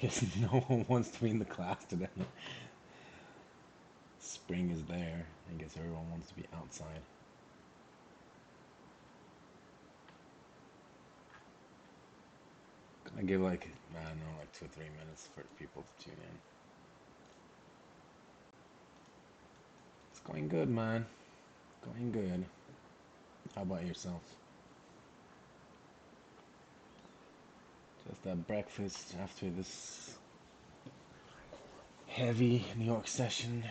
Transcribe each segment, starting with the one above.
guess no one wants to be in the class today. Spring is there. I guess everyone wants to be outside. I give like, I don't know, like 2 or 3 minutes for people to tune in. It's going good, man. Going good. How about yourself? Just that breakfast after this heavy New York session.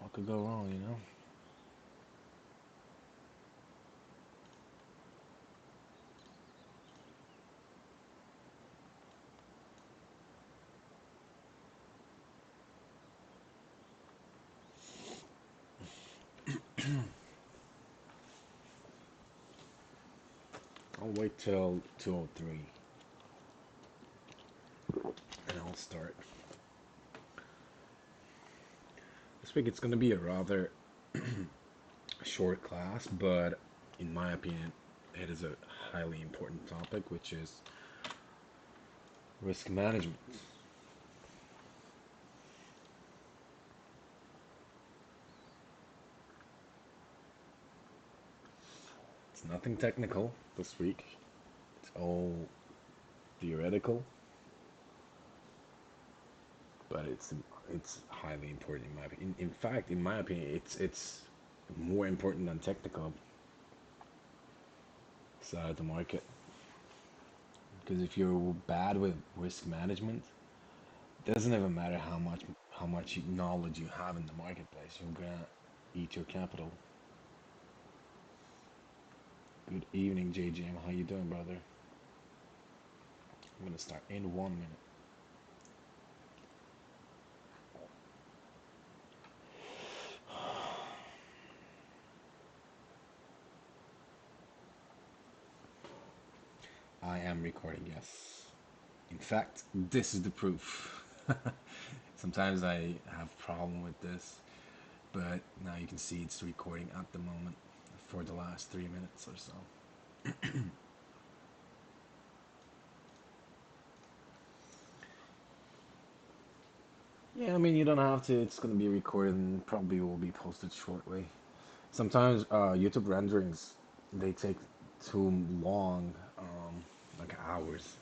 What could go wrong, you know? I'll wait till 2:03 and I'll start. This week it's going to be a rather short class, but in my opinion, it is a highly important topic, which is risk management. It's nothing technical this week. It's all theoretical, but it's highly important in my opinion. In fact, in my opinion, it's more important than technical side of the market. Because if you're bad with risk management, it doesn't even matter how much knowledge you have in the marketplace. You're gonna eat your capital. Good evening, JJM. How you doing, brother? I'm gonna start in 1 minute. I am recording, yes. In fact, this is the proof. Sometimes I have problem with this, but now you can see it's recording at the moment for the last 3 minutes or so. Yeah, I mean, you don't have to. It's going to be recorded and probably will be posted shortly. Sometimes YouTube renderings they take too long, like hours.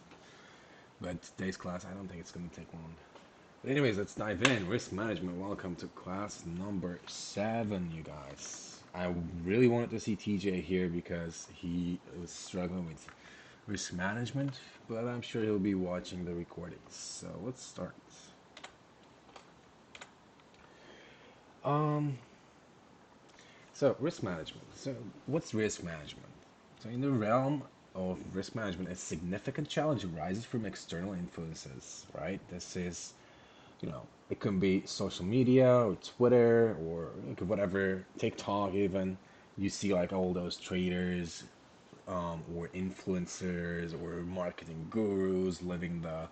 But today's class, I don't think it's going to take long. But anyways, let's dive in. Risk management. Welcome to class number 7, you guys. I really wanted to see TJ here because he was struggling with risk management, but I'm sure he'll be watching the recordings. So let's start. Um, so risk management. So what's risk management? So in the realm of risk management, a significant challenge arises from external influences, right? This is, it can be social media or Twitter or whatever, TikTok even. You see like all those traders or influencers or marketing gurus living the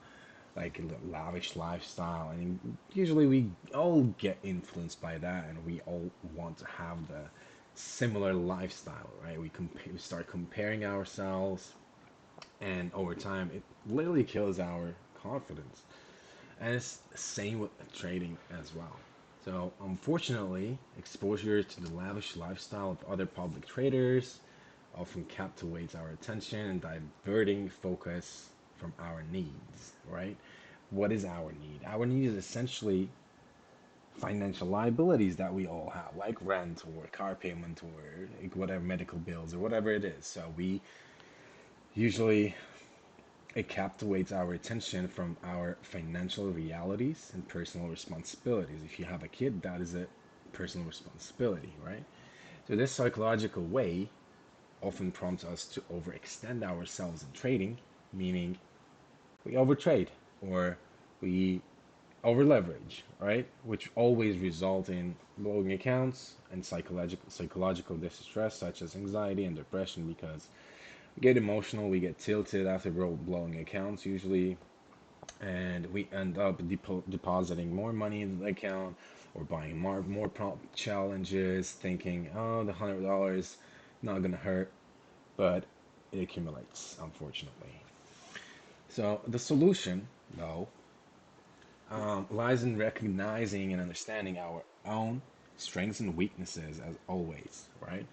like lavish lifestyle, and usually we all get influenced by that, and we all want to have the similar lifestyle, right? We start comparing ourselves, and over time it literally kills our confidence. And it's the same with trading as well. So, unfortunately, exposure to the lavish lifestyle of other public traders often captivates our attention and diverting focus from our needs, right? What is our need? Our need is essentially financial liabilities that we all have, like rent or car payment or like whatever medical bills or whatever it is. So we usually it captivates our attention from our financial realities and personal responsibilities. If you have a kid, that is a personal responsibility, right? So this psychological way often prompts us to overextend ourselves in trading, meaning we overtrade or we overleverage, right? Which always result in blowing accounts and psychological distress such as anxiety and depression because we get emotional, we get tilted after blowing accounts usually, and we end up depositing more money in the account or buying more prompt challenges, thinking, oh, the $100 not gonna hurt, but it accumulates, unfortunately. So the solution, though, lies in recognizing and understanding our own strengths and weaknesses as always, right?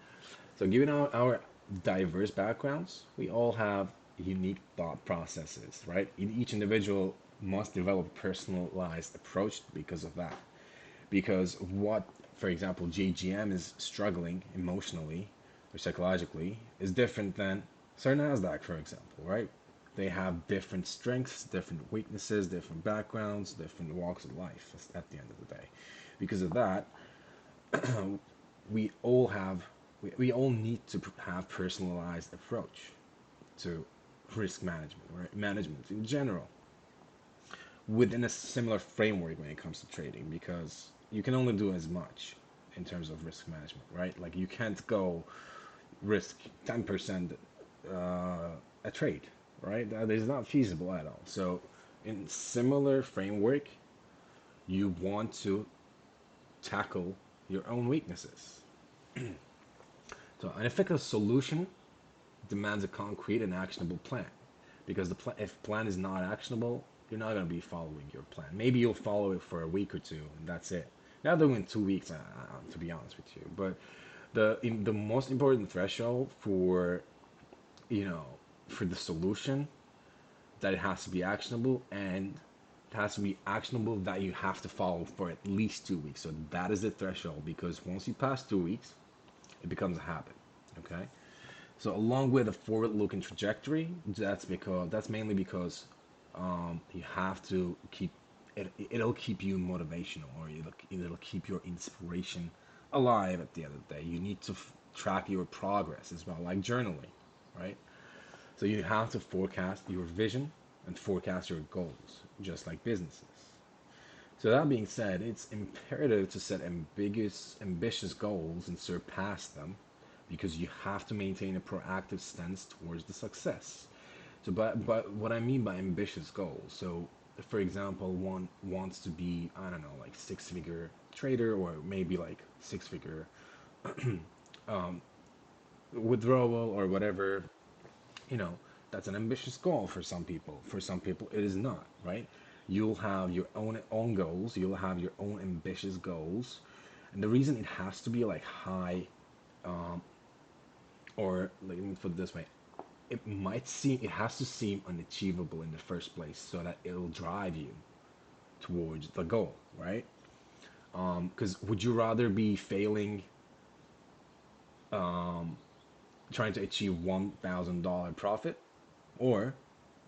So, given our diverse backgrounds, we all have unique thought processes, right? Each individual must develop a personalized approach because of that. Because what, for example, JGM is struggling emotionally or psychologically is different than Sir Nasdaq, for example, right? They have different strengths, different weaknesses, different backgrounds, different walks of life at the end of the day. Because of that, we all have we all need to have personalized approach to risk management or management in general within a similar framework when it comes to trading, because you can only do as much in terms of risk management, right? Like you can't go risk 10% a trade, right? That is not feasible at all. So in similar framework, you want to tackle your own weaknesses. So an effective solution demands a concrete and actionable plan. Because if plan is not actionable, you're not going to be following your plan. Maybe you'll follow it for a week or two, and that's it. Not doing 2 weeks, to be honest with you. But the most important threshold for you know for the solution, that it has to be actionable, and it has to be actionable that you have to follow for at least 2 weeks. So that is the threshold, because once you pass 2 weeks, it becomes a habit. Okay. So along with a forward-looking trajectory, that's mainly because you have to keep it. It'll keep you motivational, or it'll keep your inspiration alive. At the end of the day, you need to track your progress as well, like journaling, right? So you have to forecast your vision and forecast your goals, just like businesses. So that being said, it's imperative to set ambitious goals and surpass them, because you have to maintain a proactive stance towards the success. So, but what I mean by ambitious goals, so for example, one wants to be, I don't know, like six-figure trader, or maybe like six-figure withdrawal or whatever, you know, that's an ambitious goal for some people. For some people, it is not, right? You'll have your own goals. You'll have your own ambitious goals, and the reason it has to be like high, or let me put it this way, it has to seem unachievable in the first place, so that it'll drive you towards the goal, right? Because would you rather be failing, trying to achieve $1,000 profit, or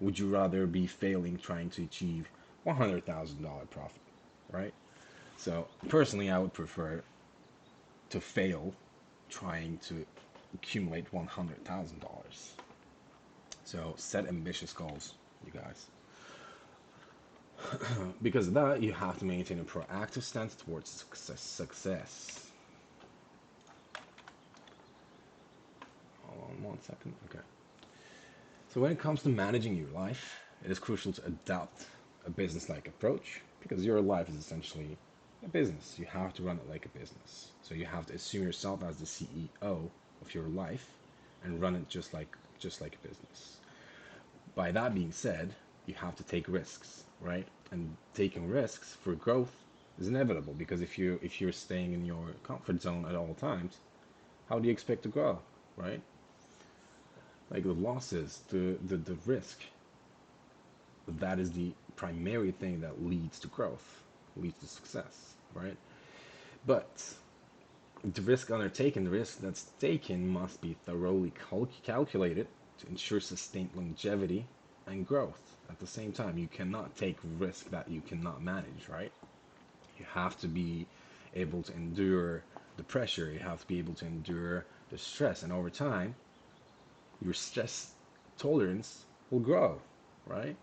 would you rather be failing trying to achieve $100,000 profit, right? So personally, I would prefer to fail trying to accumulate $100,000. So set ambitious goals, you guys. Because of that, you have to maintain a proactive stance towards success. Hold on 1 second. Okay. So when it comes to managing your life, it is crucial to adopt a business-like approach, because your life is essentially a business. You have to run it like a business. So you have to assume yourself as the CEO of your life and run it just like a business. By that being said, you have to take risks, right? And taking risks for growth is inevitable, because if you're staying in your comfort zone at all times, how do you expect to grow, right? Like the losses, the risk, that is the primary thing that leads to growth, leads to success, right? But the risk undertaken, the risk that's taken, must be thoroughly calculated to ensure sustained longevity and growth. At the same time, you cannot take risk that you cannot manage, right? You have to be able to endure the pressure, you have to be able to endure the stress, and over time, your stress tolerance will grow, right?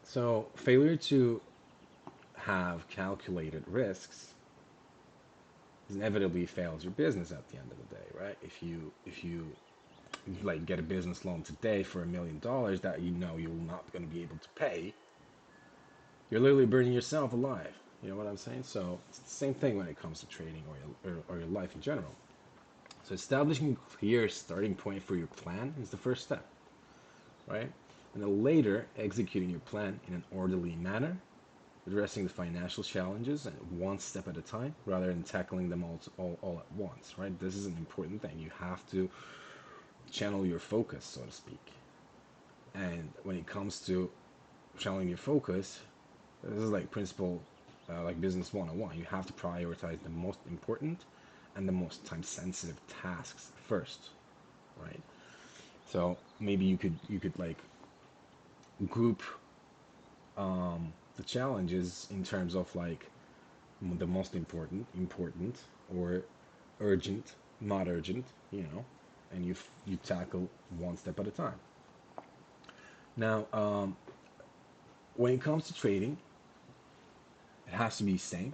So, failure to have calculated risks inevitably fails your business at the end of the day, right? If you like get a business loan today for $1 million that you know you're not going to be able to pay, you're literally burning yourself alive. You know what I'm saying? So it's the same thing when it comes to trading, or your life in general. So establishing a clear starting point for your plan is the first step, right? And then later executing your plan in an orderly manner addressing the financial challenges and one step at a time rather than tackling them all at once, right? This is an important thing. You have to channel your focus, so to speak. And when it comes to channeling your focus, this is like principle, like business 101. You have to prioritize the most important and the most time sensitive tasks first, right? So maybe you could like group the challenges in terms of like the most important, or urgent, not urgent, and you tackle one step at a time. Now, when it comes to trading, it has to be same.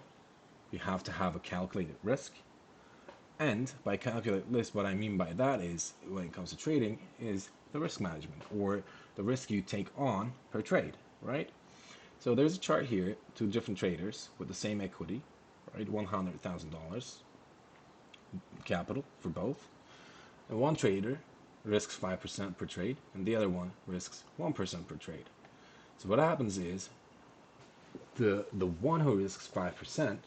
You have to have a calculated risk. And by calculated risk, what I mean by that is, when it comes to trading, is the risk management, or the risk you take on per trade, right? So there's a chart here, two different traders with the same equity, right? $100,000 capital for both. And one trader risks 5% per trade, and the other one risks 1% per trade. So what happens is, the one who risks 5%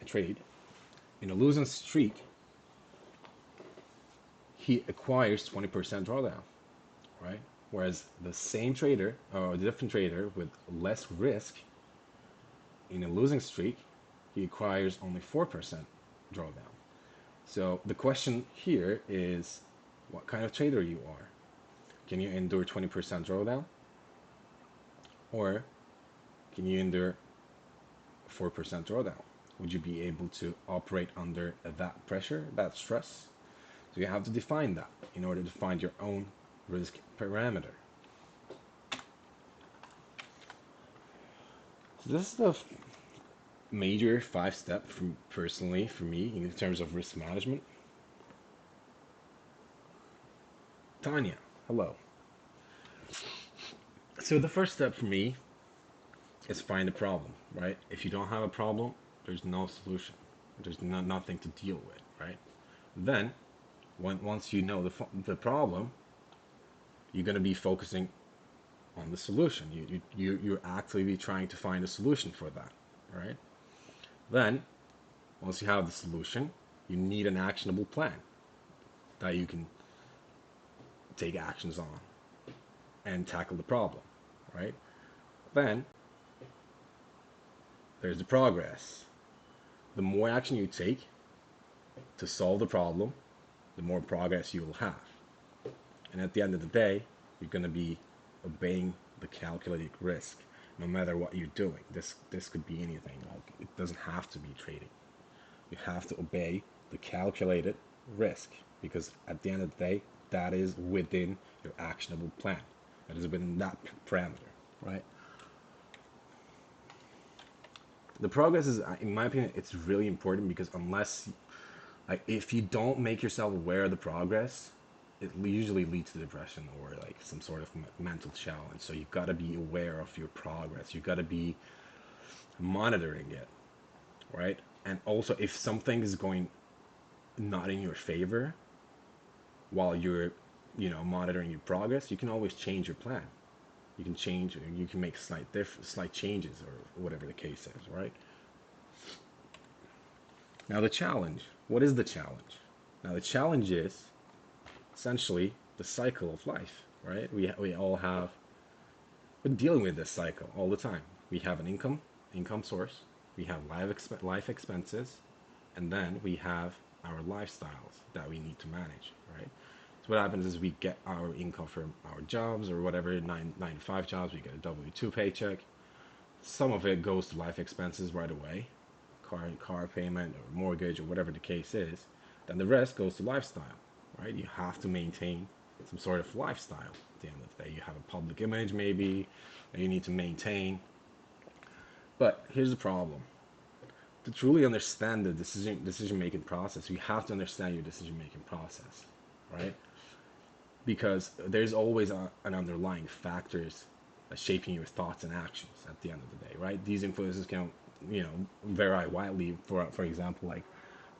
a trade, in a losing streak, he acquires 20% drawdown, right? Whereas the same trader, or a different trader with less risk, in a losing streak, he acquires only 4% drawdown. So the question here is, what kind of trader you are. Can you endure 20% drawdown? Or can you endure 4% drawdown? Would you be able to operate under that pressure, that stress? So you have to define that in order to find your own risk parameter. So this is the major 5-step personally for me in terms of risk management. Tanya, hello. So the first step for me is find a problem, right? If you don't have a problem, there's no solution. There's nothing to deal with, right? Then, once you know the problem, you're going to be focusing on the solution. You're actively trying to find a solution for that, right? Then, once you have the solution, you need an actionable plan that you can take actions on and tackle the problem, right? Then, there's the progress. The more action you take to solve the problem, the more progress you will have. And at the end of the day, you're going to be obeying the calculated risk, no matter what you're doing. This could be anything. Like, it doesn't have to be trading. You have to obey the calculated risk, because at the end of the day, that is within your actionable plan. That is within that parameter, right? The progress is, in my opinion, it's really important, because unless, like, if you don't make yourself aware of the progress, it usually leads to depression or like some sort of mental challenge. So you've got to be aware of your progress. You've got to be monitoring it, right? And also, if something is going not in your favor while you're, monitoring your progress, you can always change your plan. You can change, you can make slight changes, or whatever the case is, right? Now the challenge. What is the challenge? Now the challenge is essentially the cycle of life, right? We all have been dealing with this cycle all the time. We have an income source. We have life expenses, and then we have our lifestyles that we need to manage, right? So what happens is, we get our income from our jobs or whatever, 9 to 5 jobs. We get a W-2 paycheck. Some of it goes to life expenses right away, car payment or mortgage or whatever the case is. Then the rest goes to lifestyle, right? You have to maintain some sort of lifestyle at the end of the day. You have a public image maybe that you need to maintain. But here's the problem. To truly understand the decision making process, you have to understand your decision making process, right? Because there's always an underlying factors shaping your thoughts and actions at the end of the day, right? These influences can, vary widely. For example, like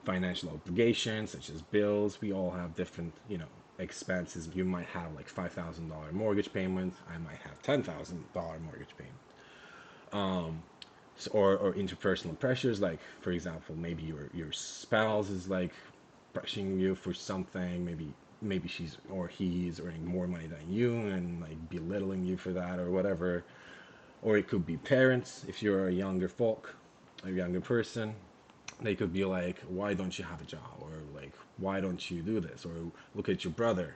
financial obligations such as bills. We all have different, expenses. You might have like $5,000 mortgage payment. I might have $10,000 mortgage payment. or interpersonal pressures, like for example, maybe your spouse is like pressuring you for something, maybe she's or he's earning more money than you and like belittling you for that or whatever. Or it could be parents if you're a younger folk, a younger person. They could be like, why don't you have a job? Or like, why don't you do this? Or look at your brother,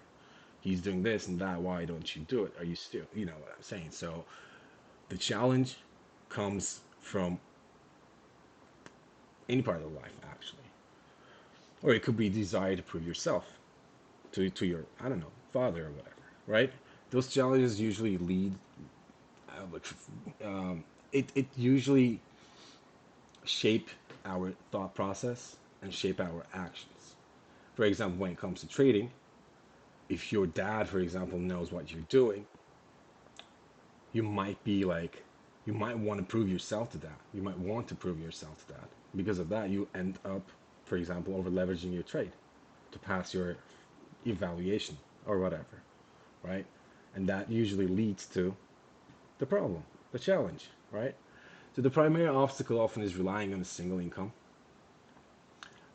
he's doing this and that, why don't you do it? Are you still, you know what I'm saying? So the challenge comes from any part of life, actually. Or it could be desire to prove yourself to your, I don't know, father or whatever, right? Those challenges usually lead, like, it usually shape our thought process and shape our actions. For example, when it comes to trading, if your dad, for example, knows what you're doing, you might be like, you might want to prove yourself to that. You might want to prove yourself to that. Because of that, you end up, for example, over leveraging your trade to pass your evaluation or whatever, right? And that usually leads to the problem, the challenge, right? So the primary obstacle often is relying on a single income.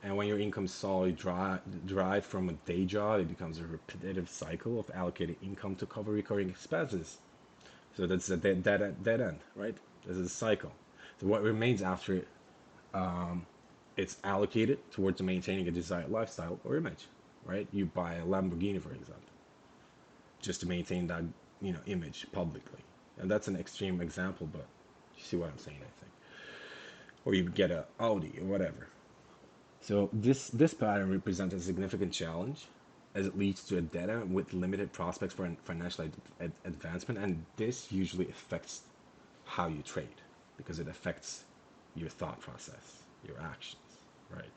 And when your income is solely derived from a day job, it becomes a repetitive cycle of allocating income to cover recurring expenses. So that's a dead end, right? This is a cycle. So what remains after it's allocated towards maintaining a desired lifestyle or image, right? You buy a Lamborghini, for example, just to maintain that, image publicly. And that's an extreme example, but you see what I'm saying, I think. Or you get a Audi or whatever. So this pattern represents a significant challenge as it leads to a dead end with limited prospects for financial advancement, and this usually affects how you trade because it affects your thought process, your actions, right?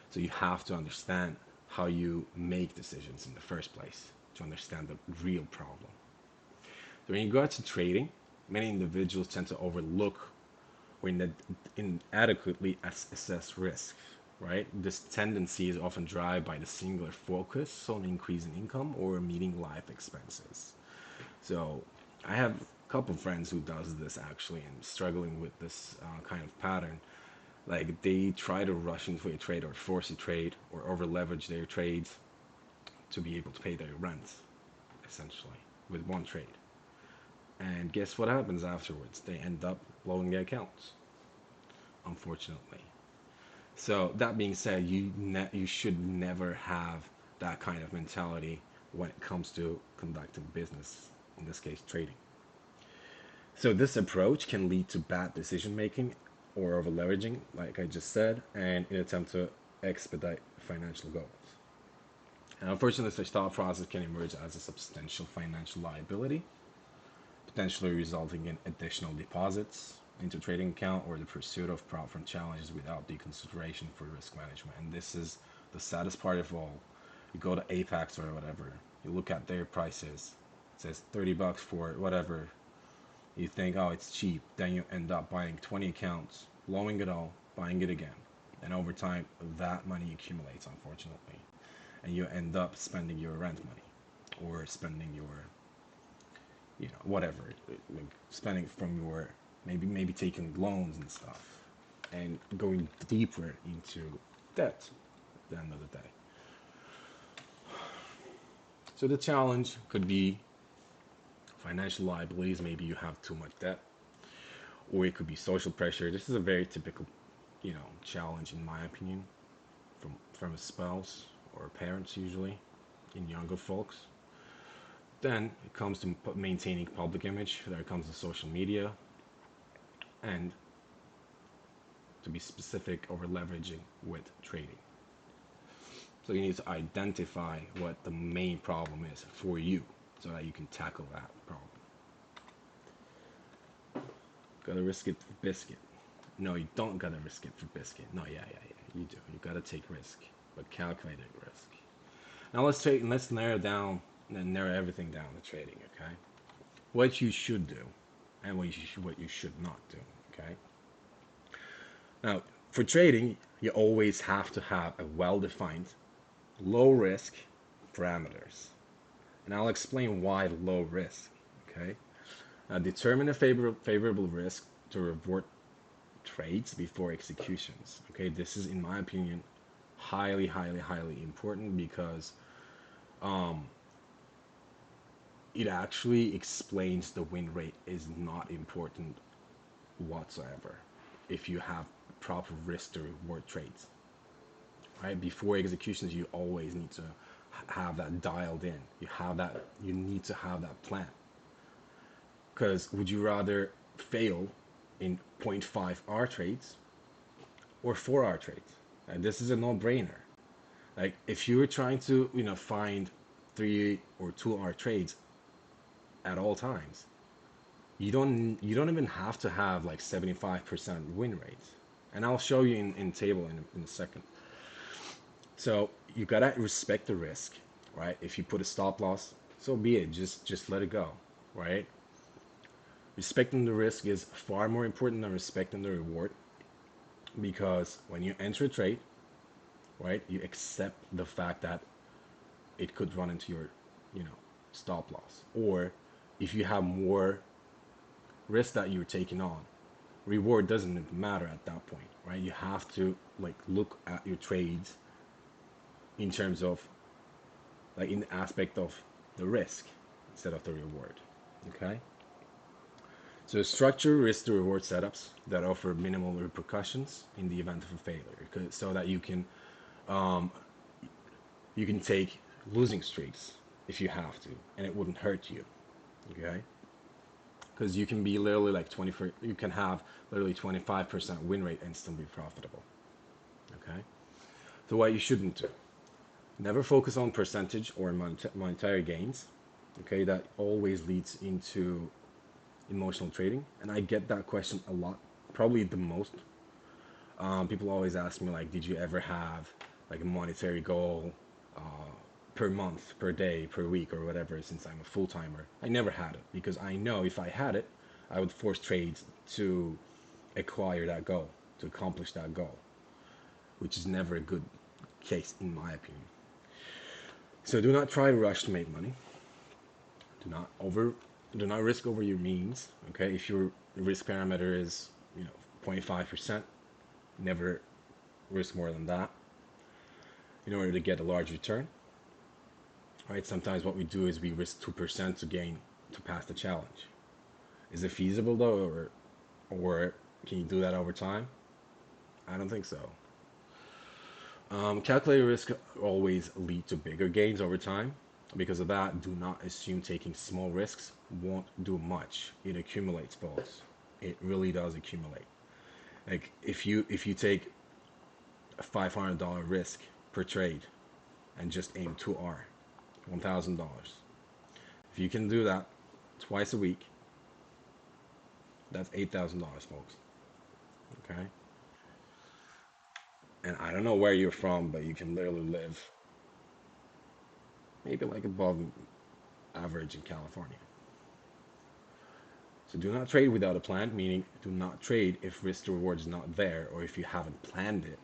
So you have to understand how you make decisions in the first place to understand the real problem. So when you go to trading, many individuals tend to overlook or inadequately assess risk, right? This tendency is often driven by the singular focus on increasing income or meeting life expenses. So I have a couple of friends who does this actually and struggling with this kind of pattern. Like they try to rush into a trade or force a trade or over leverage their trades to be able to pay their rent, essentially, with one trade. And guess what happens afterwards? They end up blowing their accounts, unfortunately. So that being said, you should never have that kind of mentality when it comes to conducting business, in this case, trading. So this approach can lead to bad decision making or over leveraging, like I just said, and in an attempt to expedite financial goals. And unfortunately, such thought process can emerge as a substantial financial liability, potentially resulting in additional deposits into trading account or the pursuit of profit from challenges without due consideration for risk management. And this is the saddest part of all. You go to Apex or whatever, you look at their prices, it says 30 bucks for whatever. You think, oh, it's cheap. Then you end up buying 20 accounts, blowing it all, buying it again. And over time, that money accumulates, unfortunately. And you end up spending your rent money or spending your, whatever, like spending from your, maybe taking loans and stuff and going deeper into debt at the end of the day. So the challenge could be financial liabilities. Maybe you have too much debt, or it could be social pressure. This is a very typical, challenge in my opinion, from a spouse or parents usually in younger folks. Then it comes to maintaining public image. There comes to social media, and to be specific, over leveraging with trading. So you need to identify what the main problem is for you, so that you can tackle that problem. Gotta risk it for biscuit. No, you don't gotta risk it for biscuit. No, yeah, you do. You gotta take risk, but calculated risk. Now let's narrow down and narrow everything down to trading. Okay, what you should do, and what you should not do. Okay. Now for trading, you always have to have a well-defined, low-risk parameters, and I'll explain why low risk. Okay. Determine a favorable risk to reward trades before executions. Okay, this is, in my opinion, highly, highly, highly important because um, it actually explains the win rate is not important whatsoever if you have proper risk to reward trades. Right before executions, you always need to have that dialed in. You need to have that plan. Because would you rather fail in zero point 0.5 R trades or 4 R trades? And this is a no-brainer. Like if you were trying to, find 3 or 2 R trades at all times, you don't even have to have like 75% win rates. And I'll show you in table in a second. So you gotta respect the risk, right? If you put a stop loss, so be it. Just let it go, right? Respecting the risk is far more important than respecting the reward because when you enter a trade, right, you accept the fact that it could run into your, you know, stop loss. Or if you have more risk that you're taking on, reward doesn't matter at that point, right? You have to like look at your trades in terms of like in the aspect of the risk instead of the reward. Okay? So structure risk to reward setups that offer minimal repercussions in the event of a failure, so that um, you can take losing streaks if you have to, and it wouldn't hurt you. Okay? Because you can be literally like you can have literally 25% win rate and still be profitable. Okay? So what you shouldn't do: never focus on percentage or monetary gains. Okay, that always leads into emotional trading, and I get that question a lot, probably the most. People always ask me like, did you ever have like a monetary goal per month, per day, per week, or whatever? Since I'm a full timer, I never had it because I know if I had it, I would force trades to acquire that goal, to accomplish that goal, which is never a good case in my opinion. So do not try to rush to make money. Do not over do not risk over your means. Okay, if your risk parameter is 0.5%, never risk more than that in order to get a large return. Right? Sometimes what we do is we risk 2% to gain to pass the challenge. Is it feasible though, or can you do that over time? I don't think so. Calculated risk always lead to bigger gains over time. Because of that, do not assume taking small risks won't do much. It accumulates, folks. It really does accumulate. Like if you take a $500 risk per trade and just aim 2R, $1,000. If you can do that twice a week, that's $8,000, folks. Okay? And I don't know where you're from, but you can literally live maybe like above average in California. So do not trade without a plan, meaning do not trade if risk to reward is not there or if you haven't planned it.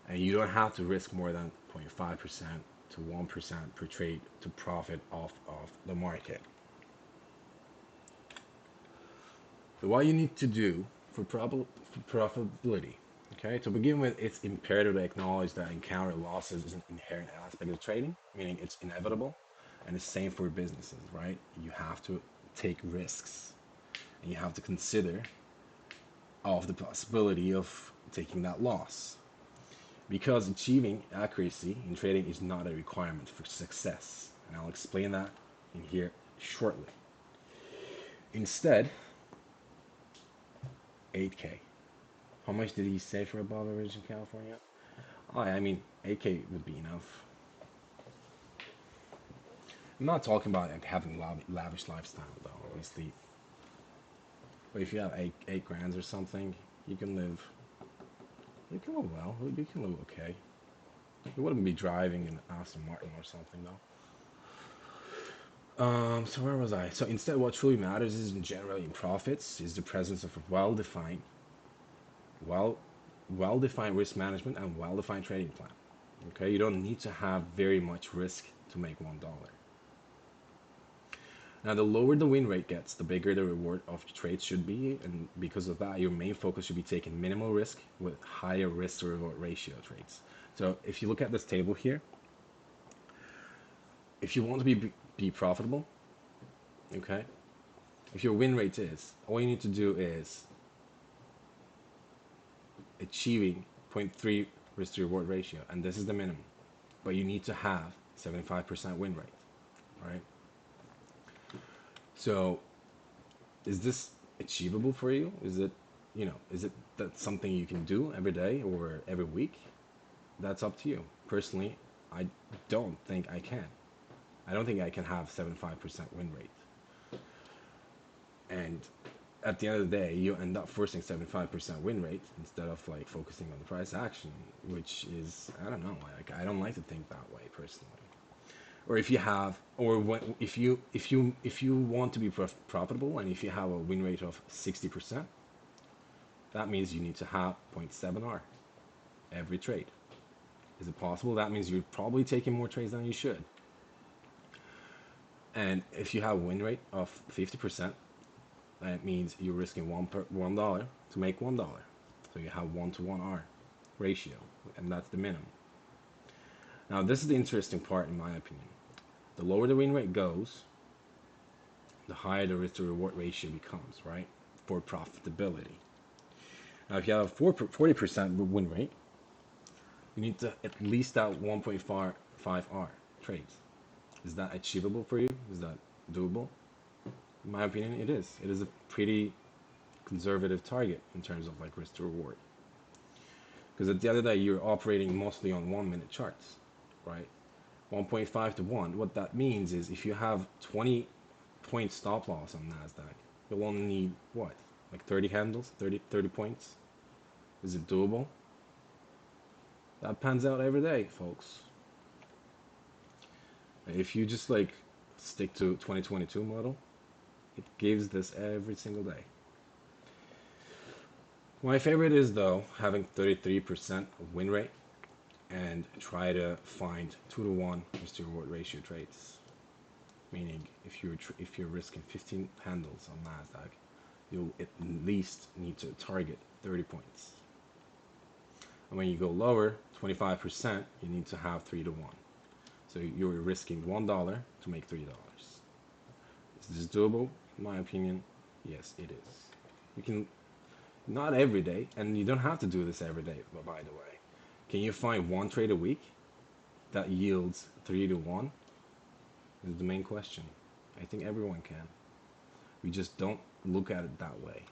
And you don't have to risk more than 0.5% to 1% per trade to profit off of the market. So what you need to do for profitability, okay, to begin with, it's imperative to acknowledge that encountering losses is an inherent aspect of trading, meaning it's inevitable, and it's same for businesses, right? You have to take risks, and you have to consider of the possibility of taking that loss. Because achieving accuracy in trading is not a requirement for success. And I'll explain that in here shortly. Instead, 8K. How much did he say for above average in California? Oh, I mean, 8K would be enough. I'm not talking about like having lavish lifestyle though, obviously. But if you have eight grands or something, you can live. You can live well. You can live okay. You wouldn't be driving an Aston Martin or something though. So where was I? So instead, what truly matters is generally in profits is the presence of a well, well-defined risk management and well-defined trading plan. Okay, you don't need to have very much risk to make $1. Now, the lower the win rate gets, the bigger the reward of trades should be, and because of that, your main focus should be taking minimal risk with higher risk to reward ratio trades. So, if you look at this table here, if you want to be profitable, okay, if your win rate is, all you need to do is achieving zero point 0.3 risk to reward ratio, and this is the minimum, but you need to have 75% win rate, right? So, is this achievable for you? Is it that something you can do every day or every week? That's up to you. Personally, I don't think I can. I don't think I can have 75% win rate. And at the end of the day, you end up forcing 75% win rate instead of like focusing on the price action, which is, I don't know, like I don't like to think that way personally. Or if you have, or if you want to be profitable, and if you have a win rate of 60%, that means you need to have zero point 0.7 R every trade. Is it possible? That means you're probably taking more trades than you should. And if you have a win rate of 50%, that means you're risking $1 to make $1. So you have 1-to-1 R ratio, and that's the minimum. Now, this is the interesting part, in my opinion. The lower the win rate goes, the higher the risk to reward ratio becomes, right? For profitability. Now, if you have a 40% win rate, you need to at least have 1.5 R trades. Is that achievable for you? Is that doable? In my opinion, it is. It is a pretty conservative target in terms of like risk to reward. Because at the end of the day, you're operating mostly on 1 minute charts, right? 1.5 to 1. What that means is if you have 20 point stop loss on NASDAQ, you'll only need what? Like 30 handles, 30 points? Is it doable? That pans out every day, folks. If you just like stick to 2022 model, it gives this every single day. My favorite is though having 33% win rate and try to find 2-to-1 risk to reward ratio trades. Meaning if you're risking 15 handles on Nasdaq, you'll at least need to target 30 points. And when you go lower, 25%, you need to have 3-to-1. So you're risking $1 to make $3. Is this doable? In my opinion, yes, it is. You can, not every day, and you don't have to do this every day, by the way. Can you find one trade a week that yields 3-to-1? Is the main question. I think everyone can. We just don't look at it that way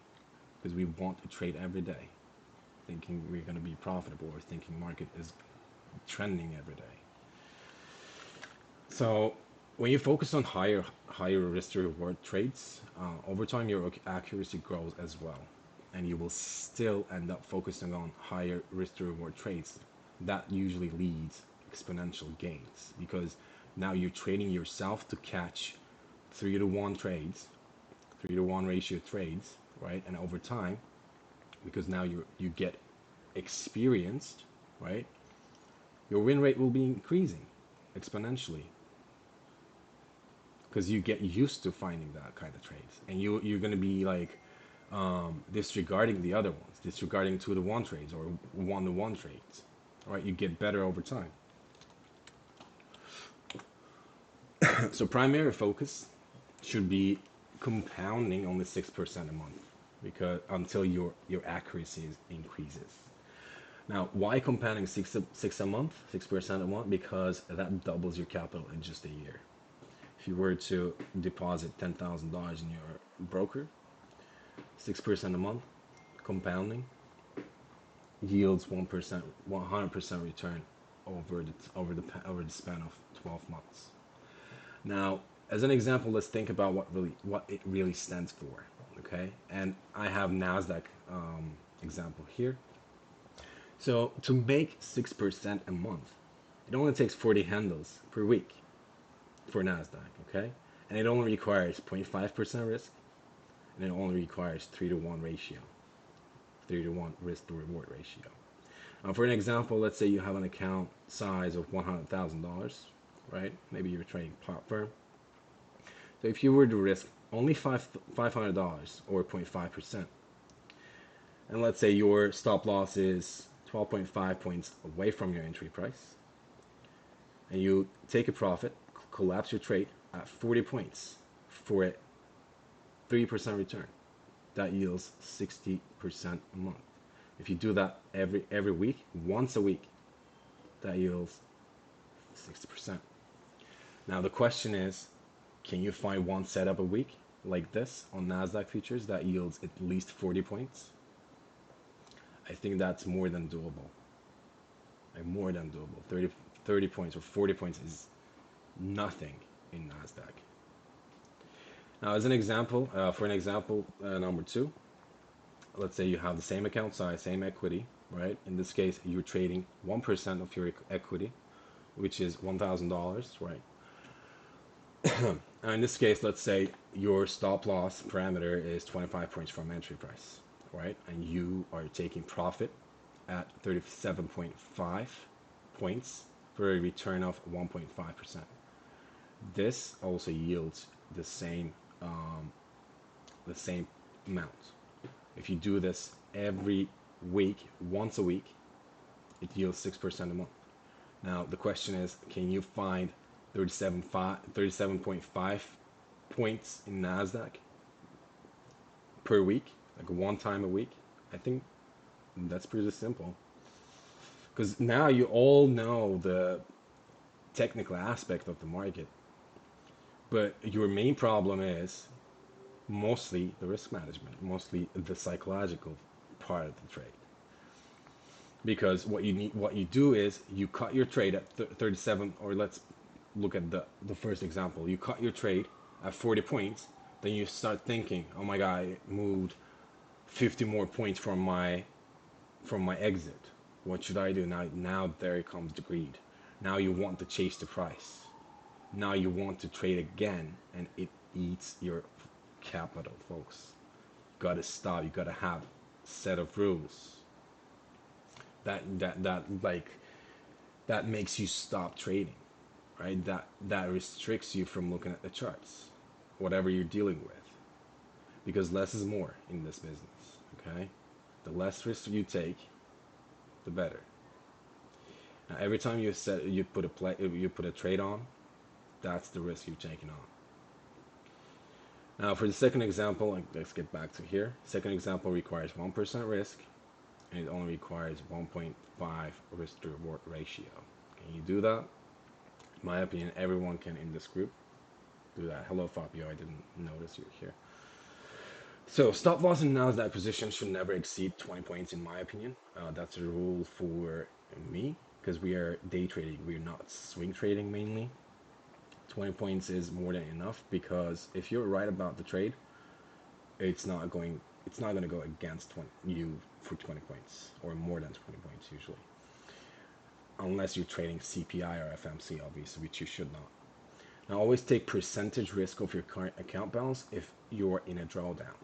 because we want to trade every day, thinking we're going to be profitable or thinking market is trending every day. So when you focus on higher risk to reward trades, over time your accuracy grows as well, and you will still end up focusing on higher risk to reward trades. That usually leads exponential gains because now you're trading yourself to catch 3-to-1 trades, 3-to-1 ratio trades, right? And over time, because now you get experienced, right? Your win rate will be increasing exponentially because you get used to finding that kind of trades, and you're going to be like disregarding the other ones, disregarding 2-to-1 trades or 1-to-1 trades. All right, you get better over time. So primary focus should be compounding only 6% a month, because until your accuracy increases. Now, why compounding six a month, 6% a month? Because that doubles your capital in just a year. If you were to deposit $10,000 in your broker, 6% a month, compounding, yields 1%, 100% return over the span of 12 months. Now, as an example, let's think about what it really stands for. Okay, and I have Nasdaq example here. So to make 6% a month, it only takes 40 handles per week for Nasdaq. Okay, and it only requires 0.5% risk, and it only requires 3-to-1 ratio, 3-to-1 risk to reward ratio. For an example, let's say you have an account size of $100,000, right? Maybe you're trading prop firm. So if you were to risk only $500 or 0.5%, and let's say your stop loss is 12.5 points away from your entry price, and you take a profit, collapse your trade at 40 points for a 3% return, that yields 60% a month. If you do that every week, once a week, that yields 60%. Now the question is, can you find one setup a week like this on NASDAQ futures that yields at least 40 points? I think that's more than doable. Like more than doable. 30 points or 40 points is nothing in NASDAQ. Now, as an example, number two, let's say you have the same account size, same equity, right? In this case, you're trading 1% of your equity, which is $1,000, right? In this case, let's say your stop loss parameter is 25 points from entry price, right? And you are taking profit at 37.5 points for a return of 1.5%. This also yields the same amount. If you do this every week, once a week, it yields 6% a month. Now the question is, can you find 37.5 points in NASDAQ per week, like one time a week? I think that's pretty simple. Because now you all know the technical aspect of the market, but your main problem is mostly the risk management, mostly the psychological part of the trade. Because what you do is you cut your trade at 37, or let's look at the first example. You cut your trade at 40 points, then you start thinking, oh my God, it moved 50 more points from my exit. What should I do? Now there comes the greed. Now you want to chase the price. Now you want to trade again, and it eats your capital, folks. You gotta stop. You gotta have a set of rules. That makes you stop trading, right? That restricts you from looking at the charts, whatever you're dealing with, because less is more in this business. Okay, the less risk you take, the better. Now, every time you put a trade on, that's the risk you're taking on. Now, for the second example, let's get back to here. Second example requires 1% risk, and it only requires 1.5 risk to reward ratio. Can you do that? In my opinion, everyone can in this group do that. Hello, Fabio. I didn't notice you're here. So stop loss in NASDAQ position should never exceed 20 points, in my opinion. That's a rule for me, because we are day trading. We're not swing trading mainly. 20 points is more than enough, because if you're right about the trade, it's not going to go against you for 20 points or more than 20 points usually, unless you're trading CPI or FMC, obviously, which you should not. Now, always take percentage risk of your current account balance if you're in a drawdown.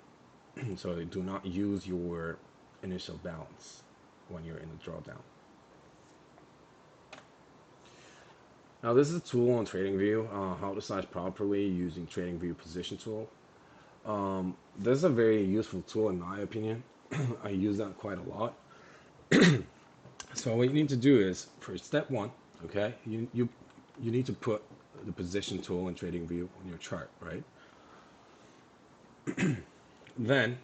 So do not use your initial balance when you're in a drawdown. Now, this is a tool on TradingView, how to size properly using TradingView position tool. This is a very useful tool in my opinion. I use that quite a lot. So what you need to do is, for step one, okay, you need to put the position tool in TradingView on your chart, right? Then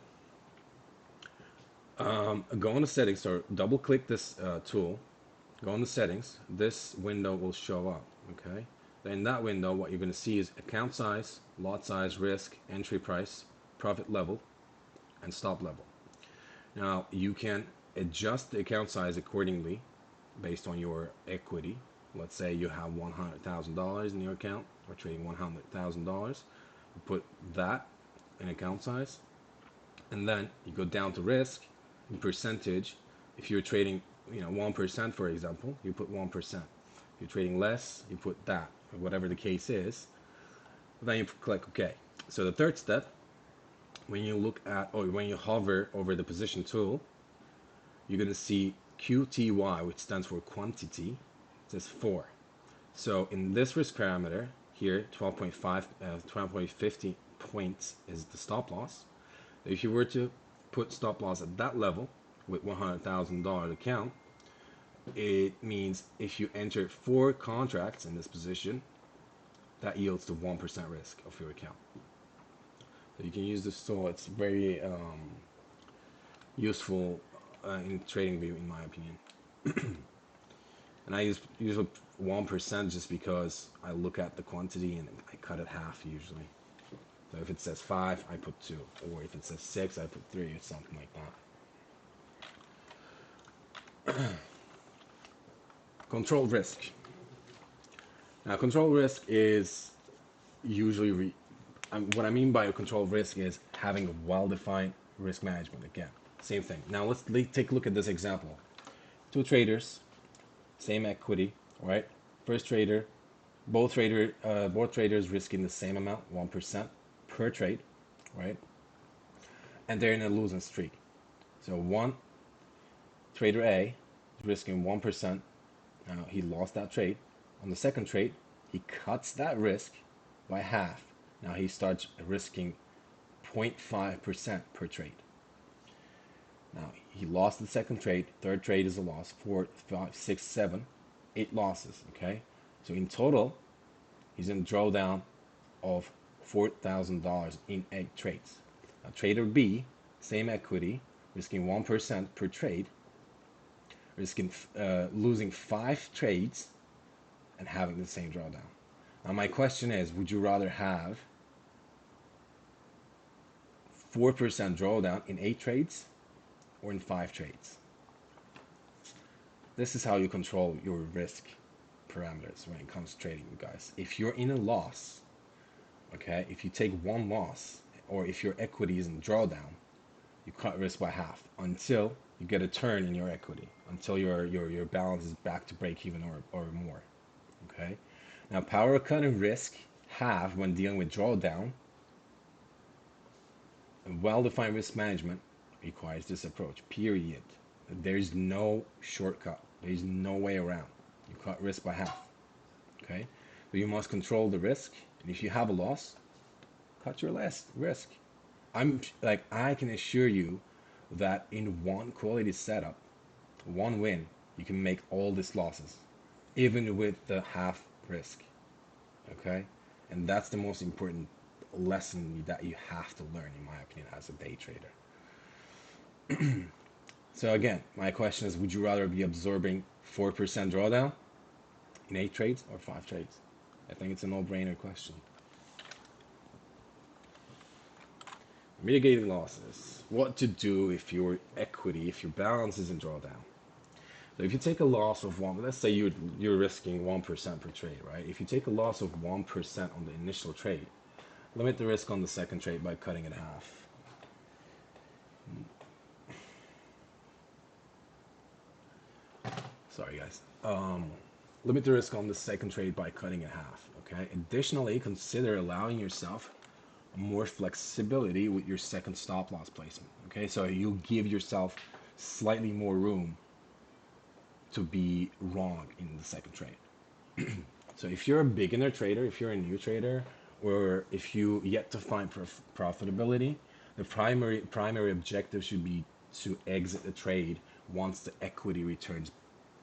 go on the settings, or double click this tool, go on the settings. This window will show up, okay? Then in that window, what you're going to see is account size, lot size, risk, entry price, profit level, and stop level. Now you can adjust the account size accordingly based on your equity. Let's say you have $100,000 in your account, or trading $100,000. You put that in account size, and then you go down to risk in percentage. If you're trading 1%, for example, you put 1%. If you're trading less, you put that, or whatever the case is. Then you click OK. So the third step, when you look at, or when you hover over the position tool, you're going to see QTY, which stands for quantity. It says 4. So in this risk parameter, here 12.5, 12.50 points is the stop loss. If you were to put stop loss at that level with $100,000 account, it means if you enter 4 contracts in this position, that yields to 1% risk of your account. So you can use this tool. It's very useful in trading view, in my opinion. And I use usually 1% just because I look at the quantity and I cut it half usually. So if it says 5, I put 2, or if it says 6, I put 3, or something like that. Control risk. Now, control risk is usually what I mean by a control risk is having a well-defined risk management. Again, same thing. Now let's take a look at this example. 2 traders, same equity, right? First trader, both traders risking the same amount, 1% per trade, right? And they're in a losing streak. So trader A is risking 1%. Now he lost that trade. On the second trade, he cuts that risk by half. Now he starts risking 0.5% per trade. Now he lost the second trade. Third trade is a loss. 4, 5, 6, 7, 8 losses. Okay, so in total, he's in drawdown of $4,000 in 8 trades. Now trader B, same equity, risking 1% per trade, risking losing 5 trades and having the same drawdown. Now my question is, would you rather have 4% drawdown in 8 trades or in 5 trades? This is how you control your risk parameters when it comes to trading, you guys. If you're in a loss, okay, if you take 1 loss, or if your equity is in drawdown, you cut risk by half until you get a turn in your equity, until your balance is back to break even or more. Okay. Now, power of cutting risk half when dealing with drawdown. Well-defined risk management requires this approach, period. There's no shortcut. There's no way around. You cut risk by half. Okay? So you must control the risk, and if you have a loss, cut your risk. I can assure you that in one quality setup, one win, you can make all these losses, even with the half risk. Okay? And that's the most important lesson that you have to learn, in my opinion, as a day trader. So again, my question is, would you rather be absorbing 4% drawdown in 8 trades or 5 trades? I think it's a no-brainer question. Mitigating losses. What to do if your balance is in drawdown. So if you take a loss of let's say you're risking 1% per trade, right? If you take a loss of 1% on the initial trade, limit the risk on the second trade by cutting it half. Sorry, guys. Limit the risk on the second trade by cutting it half. Okay. Additionally, consider allowing yourself more flexibility with your second stop loss placement. Okay, so you give yourself slightly more room to be wrong in the second trade. So if you're a beginner trader, if you're a new trader, or if you yet to find profitability, the primary objective should be to exit the trade once the equity returns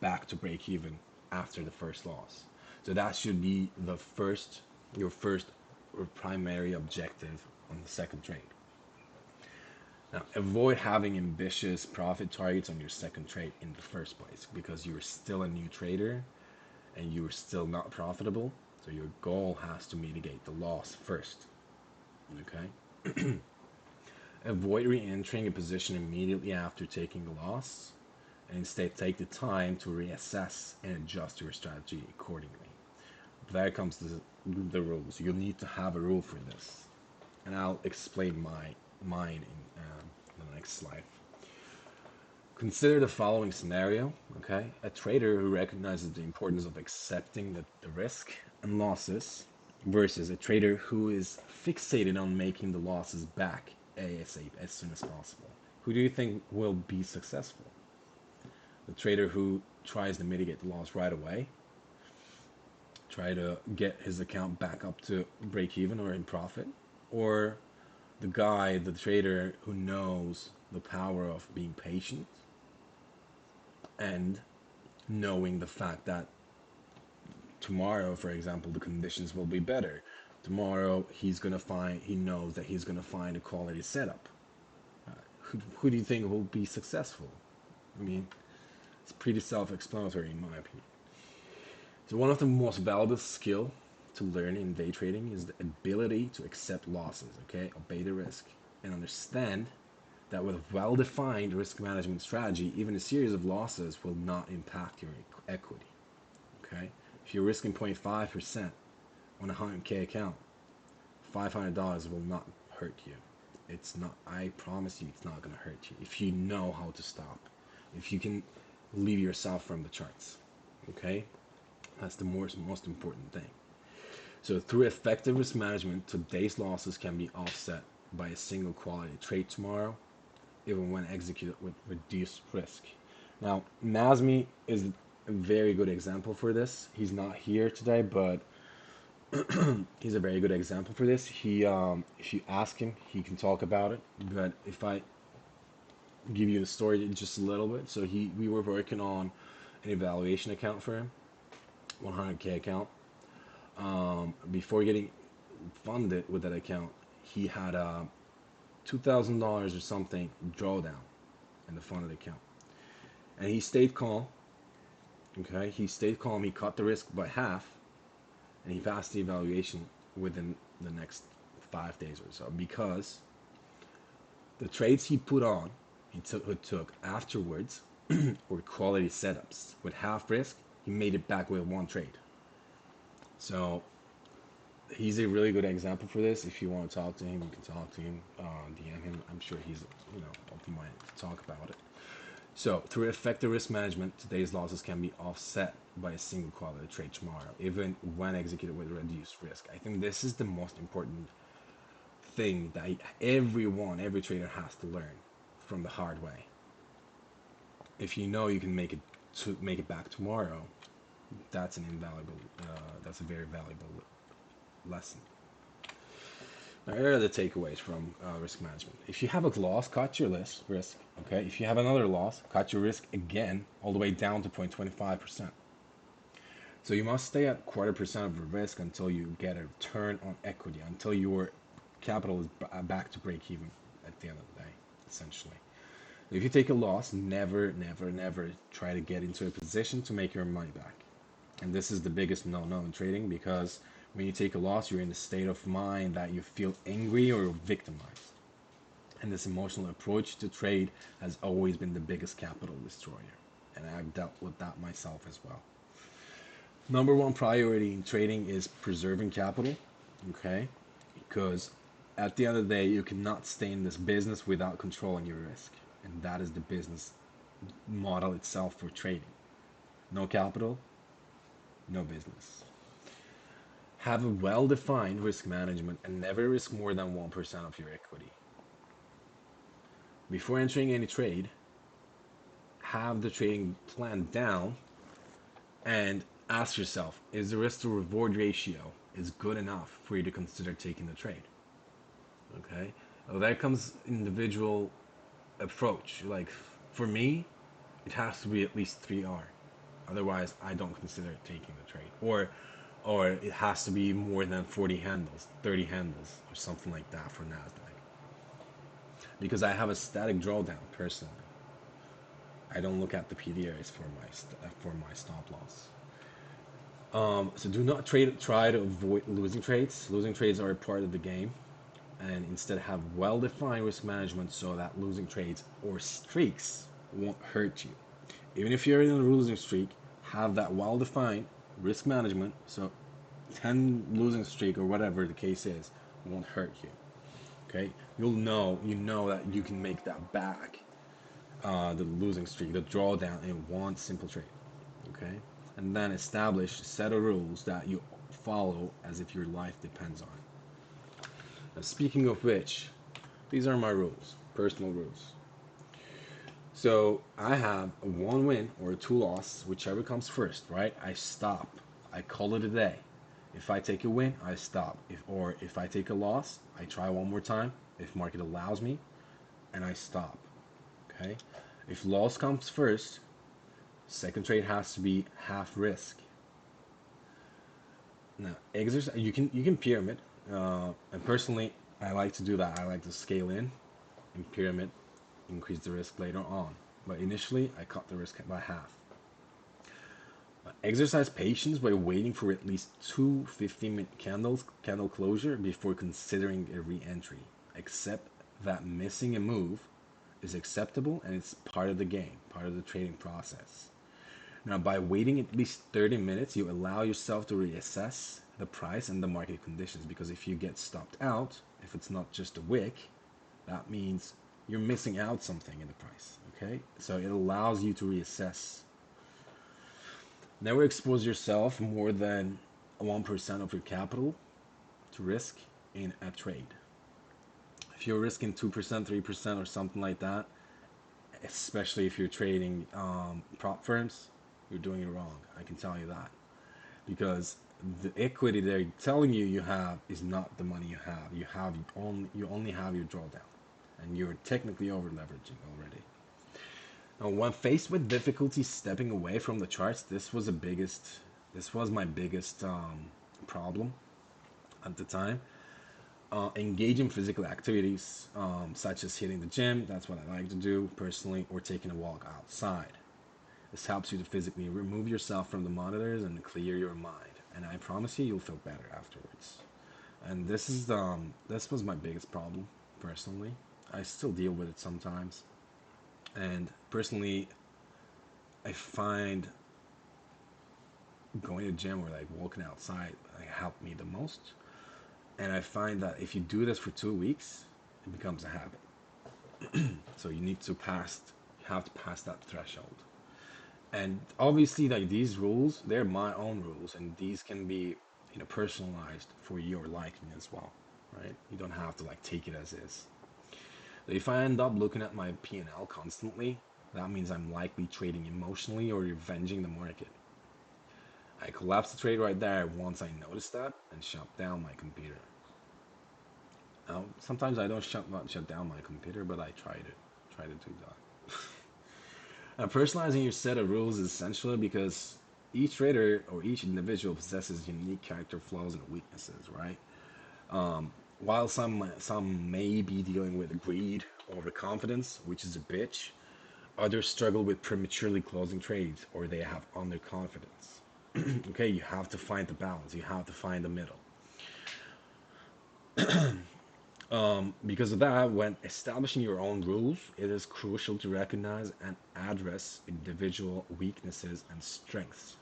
back to break even after the first loss. So that should be your first or primary objective on the second trade. Now, avoid having ambitious profit targets on your second trade in the first place, because you're still a new trader and you're still not profitable. So your goal has to mitigate the loss first. Okay? Avoid re-entering a position immediately after taking the loss, and instead take the time to reassess and adjust your strategy accordingly. There comes the rules. You'll need to have a rule for this, and I'll explain mine in the next slide. Consider the following scenario, okay? A trader who recognizes the importance of accepting the risk and losses versus a trader who is fixated on making the losses back ASAP, as soon as possible. Who do you think will be successful? The trader who tries to mitigate the loss right away, try to get his account back up to break even or in profit, or the guy, the trader who knows the power of being patient and knowing the fact that tomorrow, for example, the conditions will be better. Tomorrow, he knows that he's gonna find a quality setup. Who do you think will be successful? I mean, it's pretty self-explanatory in my opinion. So one of the most valuable skill to learn in day trading is the ability to accept losses, okay? Obey the risk and understand that with a well-defined risk management strategy, even a series of losses will not impact your equity, okay? If you're risking 0.5% on a 100K account, $500 will not hurt you. It's not, I promise you, it's not going to hurt you if you know how to stop, if you can leave yourself from the charts, okay? That's the most important thing. So through effective risk management, today's losses can be offset by a single quality trade tomorrow, even when executed with reduced risk. Now, Nazmi is a very good example for this. He's not here today, but he's a very good example for this. If you ask him, he can talk about it. But if I give you the story just a little bit, so we were working on an evaluation account for him, 100K account. Before getting funded with that account, he had a $2,000 or something drawdown in the funded account, and he stayed calm. Okay, he stayed calm. He cut the risk by half, and he passed the evaluation within the next 5 days or so because the trades he put on, he took afterwards were quality setups with half risk. He made it back with one trade. So he's a really good example for this. If you want to talk to him, you can talk to him, DM him. I'm sure he's open-minded to talk about it. So through effective risk management, today's losses can be offset by a single quality trade tomorrow, even when executed with reduced risk. I think this is the most important thing that every trader has to learn from the hard way. If you know you can make it back tomorrow, that's that's a very valuable lesson. Now, here are the takeaways from risk management. If you have a loss, cut your risk. Okay. If you have another loss, cut your risk again, all the way down to 0.25%. So you must stay at 0.25% of the risk until you get a return on equity, until your capital is back to break even at the end of the day, essentially. If you take a loss, never, never, never try to get into a position to make your money back. And this is the biggest no-no in trading, because when you take a loss, you're in a state of mind that you feel angry or victimized. And this emotional approach to trade has always been the biggest capital destroyer. And I've dealt with that myself as well. Number one priority in trading is preserving capital, okay? Because at the end of the day, you cannot stay in this business without controlling your risk. And that is the business model itself for trading. No capital, no business. Have a well-defined risk management and never risk more than 1% of your equity. Before entering any trade, have the trading plan down and ask yourself, is the risk to reward ratio is good enough for you to consider taking the trade? Okay? Well, that comes individual approach. Like for me, it has to be at least 3R. Otherwise, I don't consider taking the trade. Or it has to be more than 40 handles, 30 handles, or something like that for Nasdaq. Because I have a static drawdown personally. I don't look at the PDRs for my stop loss. So do not try to avoid losing trades. Losing trades are a part of the game, and instead have well-defined risk management so that losing trades or streaks won't hurt you. Even if you're in a losing streak, have that well-defined risk management so 10 losing streak or whatever the case is won't hurt you. Okay, you know that you can make that back, the losing streak, the drawdown, in one simple trade. Okay, and then establish a set of rules that you follow as if your life depends on it. Now, speaking of which, these are my rules, personal rules. So I have a 1 win or a 2 loss, whichever comes first, right? I stop I call it a day. If I take a win, I stop. If I take a loss, I try one more time. If market allows me, and I stop. Okay. If loss comes first, second trade has to be half risk. Now, exercise you can pyramid, and personally, I like to do that. I like to scale in pyramid, increase the risk later on. But initially, I cut the risk by half. Exercise patience by waiting for at least two 15-minute candle closure before considering a re-entry. Accept that missing a move is acceptable and it's part of the game, part of the trading process. Now, by waiting at least 30 minutes, you allow yourself to reassess the price and the market conditions. Because if you get stopped out, if it's not just a wick, that means you're missing out something in the price. Okay, so it allows you to reassess. Never expose yourself more than 1% of your capital to risk in a trade. If you're risking 2%, 3%, or something like that, especially if you're trading prop firms, you're doing it wrong. I can tell you that. Because the equity they're telling you you have is not the money you have. You only have your drawdown, and you're technically over leveraging already. Now, when faced with difficulty stepping away from the charts, this was my biggest problem at the time. Engage in physical activities, such as hitting the gym. That's what I like to do personally, or taking a walk outside. This helps you to physically remove yourself from the monitors and clear your mind. And I promise you, you'll feel better afterwards. And this was my biggest problem personally. I still deal with it sometimes. And personally, I find going to the gym or like walking outside like, helped me the most. And I find that if you do this for 2 weeks, it becomes a habit. So you have to pass that threshold. And obviously, like these rules, they're my own rules, and these can be, personalized for your liking as well, right? You don't have to like take it as is. So if I end up looking at my P&L constantly, that means I'm likely trading emotionally or revenging the market. I collapsed the trade right there once I noticed that and shut down my computer. Now, sometimes I don't shut down my computer, but I try to do that. Personalizing your set of rules is essential because each trader or each individual possesses unique character flaws and weaknesses, right? While some may be dealing with greed or overconfidence, which is a bitch, others struggle with prematurely closing trades or they have underconfidence. Okay, you have to find the balance. You have to find the middle. Because of that, when establishing your own rules, it is crucial to recognize and address individual weaknesses and strengths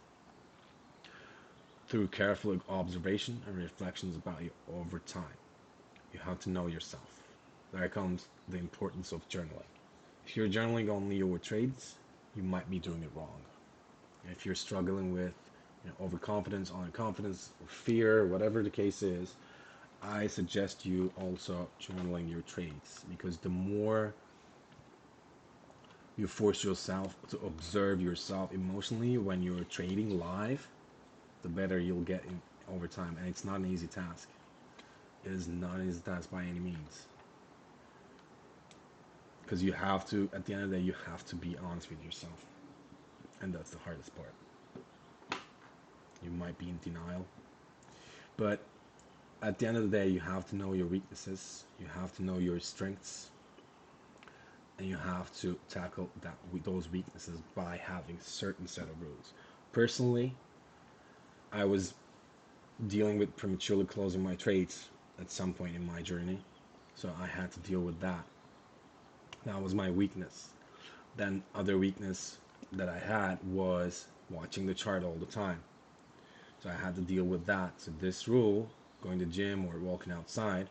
through careful observation and reflections about you over time. You have to know yourself. There comes the importance of journaling. If you're journaling only your trades, you might be doing it wrong. If you're struggling with overconfidence, underconfidence, or fear, whatever the case is, I suggest you also journaling your trades because the more you force yourself to observe yourself emotionally when you're trading live, the better you'll get over time. And it's not an easy task. It is not an easy task by any means. Because you have to, at the end of the day, you have to be honest with yourself. And that's the hardest part. You might be in denial. But at the end of the day, you have to know your weaknesses, you have to know your strengths, and you have to tackle those weaknesses by having a certain set of rules. Personally, I was dealing with prematurely closing my trades at some point in my journey, so I had to deal with that. That was my weakness. Then other weakness that I had was watching the chart all the time. So I had to deal with that. So this rule, going to gym or walking outside,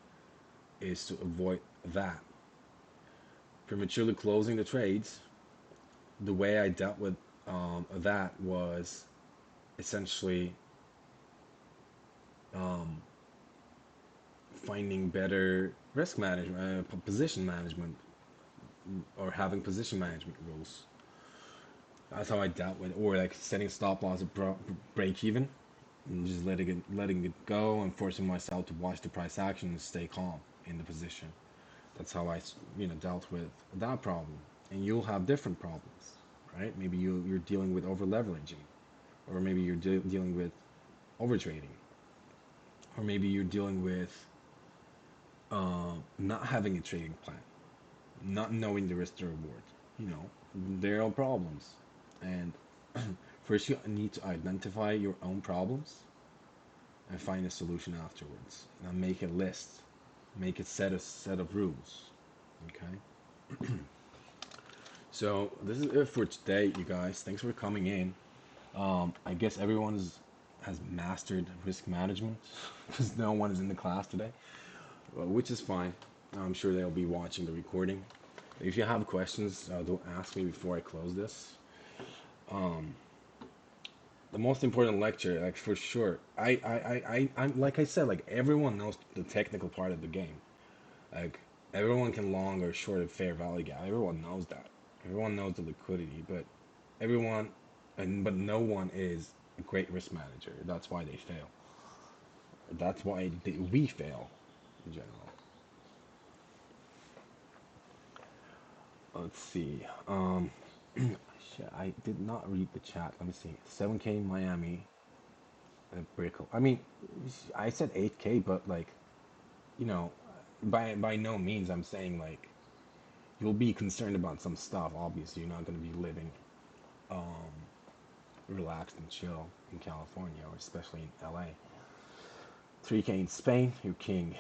is to avoid that. Prematurely closing the trades, the way I dealt with that was essentially um, finding better risk management, position management, or having position management rules. That's how I dealt with, or like setting stop loss at break even. and just letting it go and forcing myself to watch the price action and stay calm in the position. That's how I dealt with that problem. And you'll have different problems, right? Maybe you're dealing with over leveraging, or maybe you're dealing with over trading, or maybe you're dealing with not having a trading plan, not knowing the risk to reward. You know, there are problems, and first you need to identify your own problems and find a solution afterwards. Now make a list, make a set of rules. Okay. So this is it for today, you guys. Thanks for coming in. I guess has mastered risk management because no one is in the class today, which is fine. I'm sure they'll be watching the recording. If you have questions, don't ask me before I close this. Um, the most important lecture, like for sure, I'm like I said, like everyone knows the technical part of the game. Like everyone can long or short a fair value gap. Everyone knows that. Everyone knows the liquidity, but everyone, but no one is a great risk manager. That's why they fail. That's why we fail in general. Let's see. Shit, I did not read the chat. Let me see. 7K Miami. Brickle. I mean, I said 8K, but like, you know, by no means I'm saying like you'll be concerned about some stuff. Obviously, you're not going to be living um, relaxed and chill in California, or especially in LA. 3K in Spain, you're king.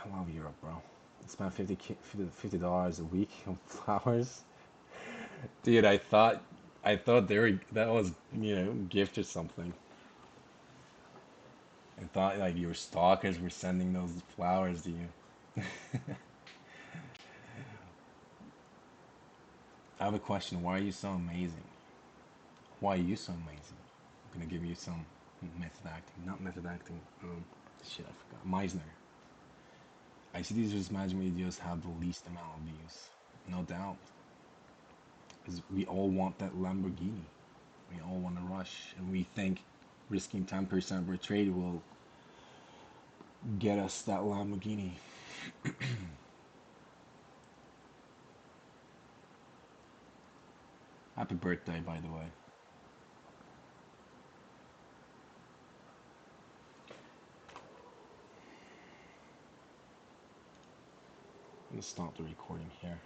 I love Europe, bro. Spend $50 a week on flowers. Dude, I thought they were that was gift or something. I thought like your stalkers were sending those flowers to you. I have a question. Why are you so amazing? Why are you so amazing? I'm gonna give you some method acting, not method acting. Shit, I forgot. Meisner. I see these risk management videos have the least amount of views, no doubt, because we all want that Lamborghini. We all want to rush, and we think risking 10% per trade will get us that Lamborghini. Happy birthday, by the way. I'm gonna stop the recording here.